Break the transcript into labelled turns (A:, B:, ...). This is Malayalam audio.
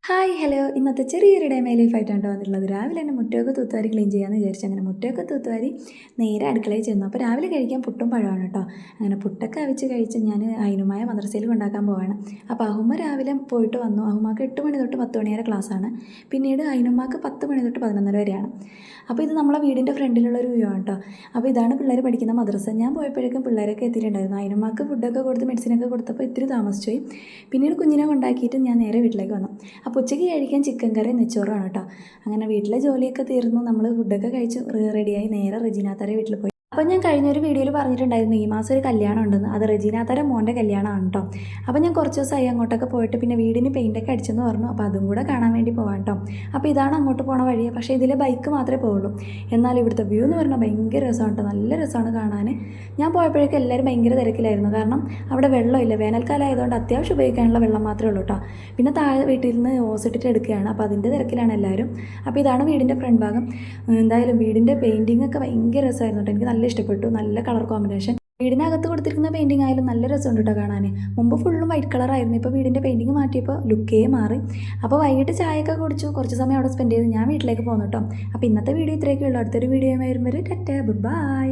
A: ഹായ് ഹലോ ഇന്നത്തെ ചെറിയൊരു ഡേ മൈ ലൈഫായിട്ടാണ് വന്നിട്ടുള്ളത്. രാവിലെ തന്നെ മുറ്റമൊക്കെ തൂത്തുവാരി ക്ലീൻ ചെയ്യാമെന്ന് വിചാരിച്ചു. അങ്ങനെ മുറ്റമൊക്കെ തൂത്തുവാരി നേരെ അടുക്കളയിൽ ചെന്നു. അപ്പോൾ രാവിലെ കഴിക്കാൻ പുട്ടും പഴമാണ് കേട്ടോ. അങ്ങനെ പുട്ടൊക്കെ അവിച്ച് കഴിച്ച് ഞാൻ അയിനുമായ മദ്രസയിൽ കൊണ്ടാക്കാൻ പോവാണ്. അപ്പോൾ അഹുമ്മ രാവിലെ പോയിട്ട് വന്നു. അഹുമ്മക്ക് 8 മണി തൊട്ട് 10 മണി വരെ ക്ലാസ്സാണ്. പിന്നീട് അയിനുമ്മക്ക് 10 മണി തൊട്ട് 11 വരെയാണ്. അപ്പോൾ ഇത് നമ്മളെ വീടിൻ്റെ ഫ്രണ്ടിലുള്ള ഒരു വ്യൂ ആണ് കേട്ടോ. അപ്പോൾ ഇതാണ് പിള്ളേർ പഠിക്കുന്ന മദ്രസ. ഞാൻ പോയപ്പോഴേക്കും പിള്ളേരൊക്കെ എത്തിയിട്ടുണ്ടായിരുന്നു. അയിനുമ്മക്ക് ഫുഡൊക്കെ കൊടുത്ത് മെഡിസിനൊക്കെ കൊടുത്തപ്പോൾ ഇത്തിരി താമസിച്ചു പോയി. പിന്നീട് കുഞ്ഞിനെ കൊണ്ടാക്കിയിട്ട് ഞാൻ നേരെ വീട്ടിലേക്ക് വന്നു. അപ്പോൾ ഉച്ചയ്ക്ക് കഴിക്കാൻ ചിക്കൻ കറി നെച്ചോറാണ് കേട്ടോ. അങ്ങനെ വീട്ടിലെ ജോലിയൊക്കെ തീർന്നു. നമ്മൾ ഫുഡൊക്കെ കഴിച്ച് റെഡിയായി നേരെ റെജീനാത്താരെ വീട്ടിൽ പോയി. അപ്പോൾ ഞാൻ കഴിഞ്ഞൊരു വീഡിയോയിൽ പറഞ്ഞിട്ടുണ്ടായിരുന്നു ഈ മാസം ഒരു കല്യാണം ഉണ്ടെന്ന്. അത് റെജീനാത്താരെ മോൻ്റെ കല്യാണമാണ് കേട്ടോ. അപ്പോൾ ഞാൻ കുറച്ച് ദിവസമായി അങ്ങോട്ടൊക്കെ പോയിട്ട് പിന്നെ വീടിന് പെയിൻറ്റൊക്കെ അടിച്ചെന്ന് പറഞ്ഞു. അപ്പോൾ അതും കൂടെ കാണാൻ വേണ്ടി പോകാം കേട്ടോ. അപ്പോൾ ഇതാണ് അങ്ങോട്ട് പോണ വഴി. പക്ഷേ ഇതിലെ ബൈക്ക് മാത്രമേ പോകുള്ളൂ. എന്നാൽ ഇവിടുത്തെ വ്യൂ എന്ന് പറഞ്ഞാൽ ഭയങ്കര രസമാണ് കേട്ടോ. നല്ല രസമാണ് കാണാൻ. ഞാൻ പോയപ്പോഴേക്കും എല്ലാവരും ഭയങ്കര തിരക്കിലായിരുന്നു. കാരണം അവിടെ വെള്ളമില്ല. വേനൽക്കാലം ആയതുകൊണ്ട് അത്യാവശ്യം ഉപയോഗിക്കാനുള്ള വെള്ളം മാത്രമേ ഉള്ളൂ കേട്ടോ. പിന്നെ താഴെ വീട്ടിൽ നിന്ന് ഓസിട്ടിട്ട് എടുക്കുകയാണ്. അപ്പോൾ അതിൻ്റെ തിരക്കിലാണ് എല്ലാവരും. അപ്പോൾ ഇതാണ് വീടിൻ്റെ ഫ്രണ്ട് ഭാഗം. എന്തായാലും വീടിൻ്റെ പെയിൻറ്റിംഗ് ഒക്കെ ഭയങ്കര രസമായിരുന്നു കേട്ടോ. എനിക്ക് നല്ല ഇഷ്ടപ്പെട്ടു. നല്ല കളർ കോമ്പിനേഷൻ. വീടിനകത്ത് കൊടുത്തിരിക്കുന്ന പെയിൻറ്റിംഗ് ആയാലും നല്ല രസമുണ്ട് കേട്ടോ കാണാൻ. മുമ്പ് ഫുള്ളും വൈറ്റ് കളറായിരുന്നു. ഇപ്പോൾ വീടിൻ്റെ പെയിൻറ്റിംഗ് മാറ്റിയപ്പോൾ ലുക്കേ മാറി. അപ്പോൾ വൈകിട്ട് ചായയൊക്കെ കുടിച്ചു കുറച്ച് സമയം അവിടെ സ്പെൻഡ് ചെയ്ത് ഞാൻ വീട്ടിലേക്ക് പോകുന്നു കേട്ടോ. അപ്പോൾ ഇന്നത്തെ വീഡിയോ ഇത്രയൊക്കെ ഉള്ളൂ. അടുത്തൊരു വീഡിയോയുമായി വരുമ്പോൾ ടാറ്റാ ബൈ.